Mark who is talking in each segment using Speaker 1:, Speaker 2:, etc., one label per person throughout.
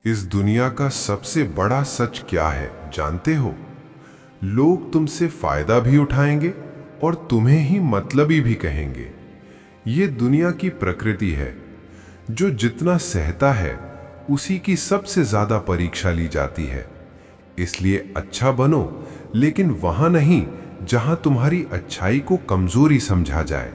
Speaker 1: इस दुनिया का सबसे बड़ा सच क्या है जानते हो? लोग तुमसे फायदा भी उठाएंगे और तुम्हें ही मतलबी भी कहेंगे। ये दुनिया की प्रकृति है। जो जितना सहता है उसी की सबसे ज्यादा परीक्षा ली जाती है। इसलिए अच्छा बनो, लेकिन वहां नहीं जहां तुम्हारी अच्छाई को कमजोरी समझा जाए।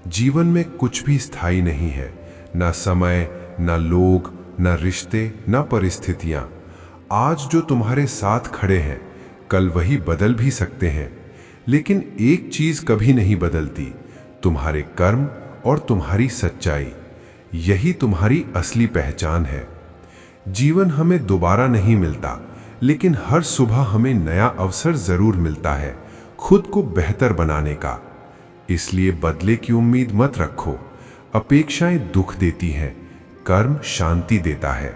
Speaker 1: जीवन में कुछ भी स्थायी नहीं है, ना समय, ना लोग, ना रिश्ते, ना परिस्थितियां। आज जो तुम्हारे साथ खड़े हैं कल वही बदल भी सकते हैं, लेकिन एक चीज कभी नहीं बदलती, तुम्हारे कर्म और तुम्हारी सच्चाई। यही तुम्हारी असली पहचान है। जीवन हमें दोबारा नहीं मिलता, लेकिन हर सुबह हमें नया अवसर जरूर मिलता है खुद को बेहतर बनाने का। इसलिए बदले की उम्मीद मत रखो। अपेक्षाएं दुख देती हैं, कर्म शांति देता है।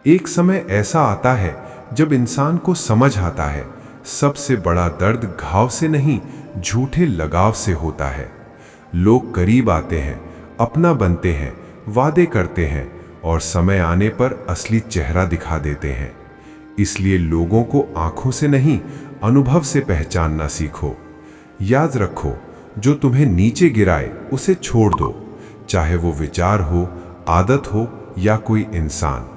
Speaker 1: एक समय ऐसा आता है जब इंसान को समझ आता है सबसे बड़ा दर्द घाव से नहीं, झूठे लगाव से होता है। लोग करीब आते हैं, अपना बनते हैं, वादे करते हैं और समय आने पर असली चेहरा दिखा देते हैं। इसलिए लोगों को आंखों से नहीं, अनुभव से पहचानना सीखो। याद रखो, जो तुम्हें नीचे गिराए उसे छोड़ दो, चाहे वो विचार हो, आदत हो या कोई इंसान।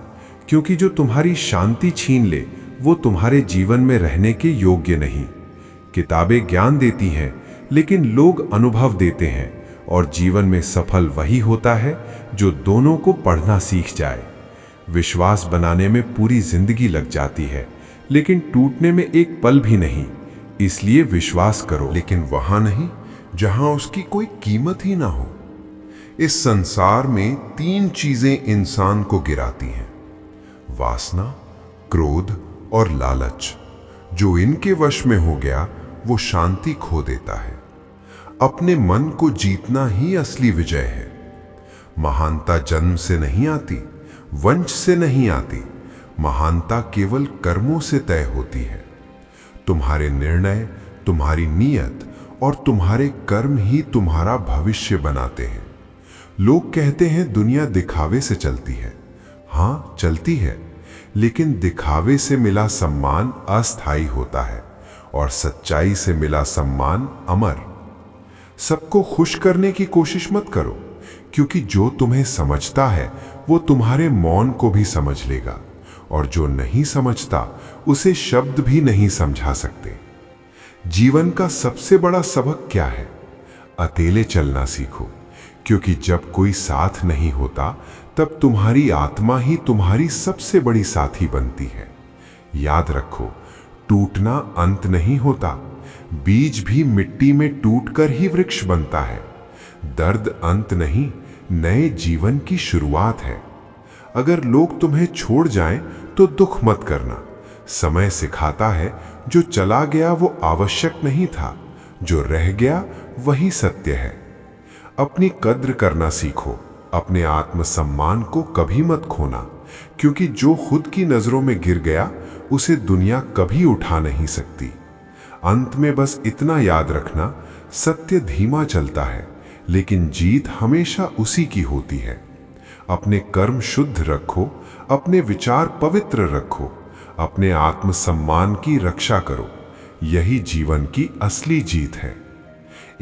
Speaker 1: क्योंकि जो तुम्हारी शांति छीन ले वो तुम्हारे जीवन में रहने के योग्य नहीं। किताबें ज्ञान देती हैं, लेकिन लोग अनुभव देते हैं, और जीवन में सफल वही होता है जो दोनों को पढ़ना सीख जाए। विश्वास बनाने में पूरी जिंदगी लग जाती है, लेकिन टूटने में एक पल भी नहीं। इसलिए विश्वास करो, लेकिन वहां नहीं जहां उसकी कोई कीमत ही ना हो। इस संसार में 3 चीजें इंसान को गिराती हैं: वासना, क्रोध और लालच। जो इनके वश में हो गया वो शांति खो देता है। अपने मन को जीतना ही असली विजय है। महानता जन्म से नहीं आती, वंश से नहीं आती। महानता केवल कर्मों से तय होती है। तुम्हारे निर्णय, तुम्हारी नीयत और तुम्हारे कर्म ही तुम्हारा भविष्य बनाते हैं। लोग कहते हैं दुनिया दिखावे से चलती है। हाँ, चलती है, लेकिन दिखावे से मिला सम्मान अस्थायी होता है और सच्चाई से मिला सम्मान अमर। सबको खुश करने की कोशिश मत करो, क्योंकि जो तुम्हें समझता है वो तुम्हारे मौन को भी समझ लेगा, और जो नहीं समझता उसे शब्द भी नहीं समझा सकते। जीवन का सबसे बड़ा सबक क्या है? अकेले चलना सीखो, क्योंकि जब कोई साथ नहीं होता तब तुम्हारी आत्मा ही तुम्हारी सबसे बड़ी साथी बनती है। याद रखो, टूटना अंत नहीं होता। बीज भी मिट्टी में टूटकर ही वृक्ष बनता है। दर्द अंत नहीं, नए जीवन की शुरुआत है। अगर लोग तुम्हें छोड़ जाएं तो दुख मत करना। समय सिखाता है जो चला गया वो आवश्यक नहीं था, जो रह गया वही सत्य है। अपनी कद्र करना सीखो। अपने आत्मसम्मान को कभी मत खोना, क्योंकि जो खुद की नजरों में गिर गया उसे दुनिया कभी उठा नहीं सकती। अंत में बस इतना याद रखना, सत्य धीमा चलता है, लेकिन जीत हमेशा उसी की होती है। अपने कर्म शुद्ध रखो, अपने विचार पवित्र रखो, अपने आत्मसम्मान की रक्षा करो। यही जीवन की असली जीत है।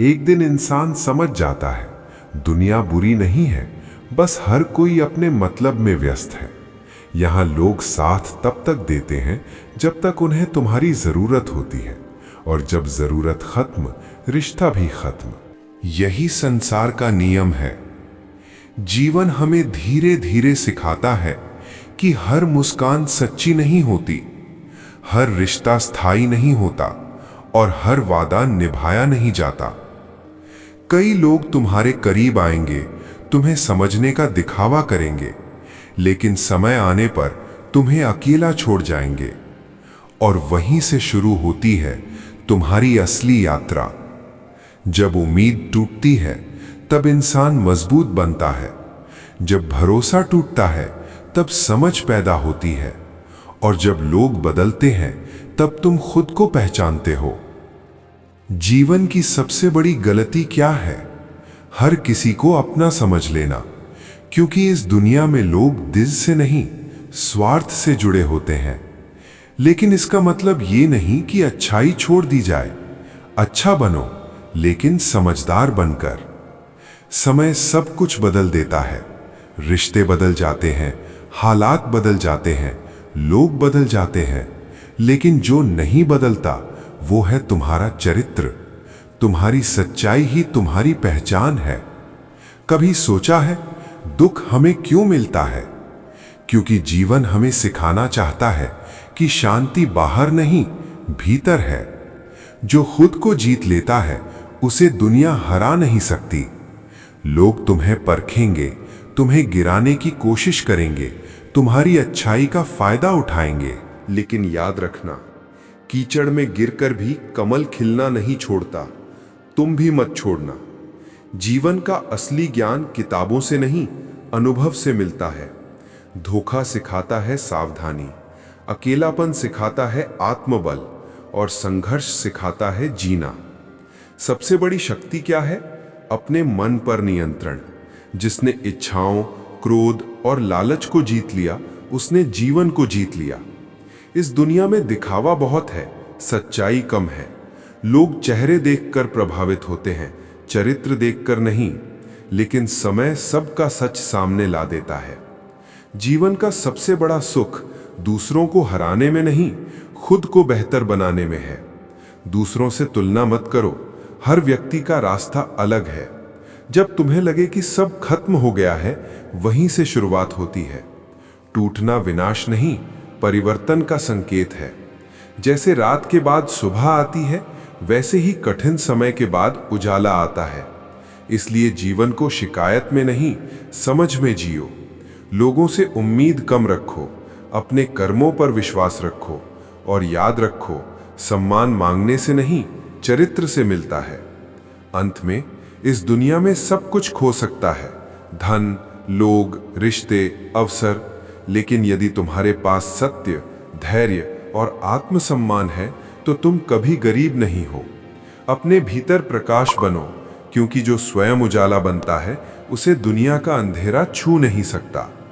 Speaker 1: एक दिन इंसान समझ जाता है, दुनिया बुरी नहीं है, बस हर कोई अपने मतलब में व्यस्त है। यहां लोग साथ तब तक देते हैं जब तक उन्हें तुम्हारी जरूरत होती है, और जब जरूरत खत्म, रिश्ता भी खत्म। यही संसार का नियम है। जीवन हमें धीरे धीरे सिखाता है कि हर मुस्कान सच्ची नहीं होती, हर रिश्ता स्थायी नहीं होता, और हर वादा निभाया नहीं जाता। कई लोग तुम्हारे करीब आएंगे, तुम्हें समझने का दिखावा करेंगे, लेकिन समय आने पर तुम्हें अकेला छोड़ जाएंगे। और वहीं से शुरू होती है तुम्हारी असली यात्रा। जब उम्मीद टूटती है तब इंसान मजबूत बनता है। जब भरोसा टूटता है तब समझ पैदा होती है, और जब लोग बदलते हैं तब तुम खुद को पहचानते हो। जीवन की सबसे बड़ी गलती क्या है? हर किसी को अपना समझ लेना, क्योंकि इस दुनिया में लोग दिल से नहीं, स्वार्थ से जुड़े होते हैं। लेकिन इसका मतलब ये नहीं कि अच्छाई छोड़ दी जाए। अच्छा बनो, लेकिन समझदार बनकर। समय सब कुछ बदल देता है। रिश्ते बदल जाते हैं, हालात बदल जाते हैं, लोग बदल जाते हैं, लेकिन जो नहीं बदलता वो है तुम्हारा चरित्र। तुम्हारी सच्चाई ही तुम्हारी पहचान है। कभी सोचा है दुख हमें क्यों मिलता है? क्योंकि जीवन हमें सिखाना चाहता है कि शांति बाहर नहीं, भीतर है। जो खुद को जीत लेता है उसे दुनिया हरा नहीं सकती। लोग तुम्हें परखेंगे, तुम्हें गिराने की कोशिश करेंगे, तुम्हारी अच्छाई का फायदा उठाएंगे। लेकिन याद रखना, कीचड़ में गिरकर भी कमल खिलना नहीं छोड़ता। तुम भी मत छोड़ना। जीवन का असली ज्ञान किताबों से नहीं, अनुभव से मिलता है। धोखा सिखाता है सावधानी, अकेलापन सिखाता है आत्मबल, और संघर्ष सिखाता है जीना। सबसे बड़ी शक्ति क्या है? अपने मन पर नियंत्रण। जिसने इच्छाओं, क्रोध और लालच को जीत लिया, उसने जीवन को जीत लिया। इस दुनिया में दिखावा बहुत है, सच्चाई कम है। लोग चेहरे देखकर प्रभावित होते हैं, चरित्र देखकर नहीं। लेकिन समय सबका सच सामने ला देता है। जीवन का सबसे बड़ा सुख दूसरों को हराने में नहीं, खुद को बेहतर बनाने में है। दूसरों से तुलना मत करो, हर व्यक्ति का रास्ता अलग है। जब तुम्हें लगे कि सब खत्म हो गया है, वहीं से शुरुआत होती है। टूटना विनाश नहीं, परिवर्तन का संकेत है। जैसे रात के बाद सुबह आती है, वैसे ही कठिन समय के बाद उजाला आता है। इसलिए जीवन को शिकायत में नहीं, समझ में जियो। लोगों से उम्मीद कम रखो, अपने कर्मों पर विश्वास रखो, और याद रखो, सम्मान मांगने से नहीं, चरित्र से मिलता है। अंत में, इस दुनिया में सब कुछ खो सकता है, धन, लोग, रिश्ते, अवसर। लेकिन यदि तुम्हारे पास सत्य, धैर्य और आत्मसम्मान है, तो तुम कभी गरीब नहीं हो। अपने भीतर प्रकाश बनो, क्योंकि जो स्वयं उजाला बनता है, उसे दुनिया का अंधेरा छू नहीं सकता।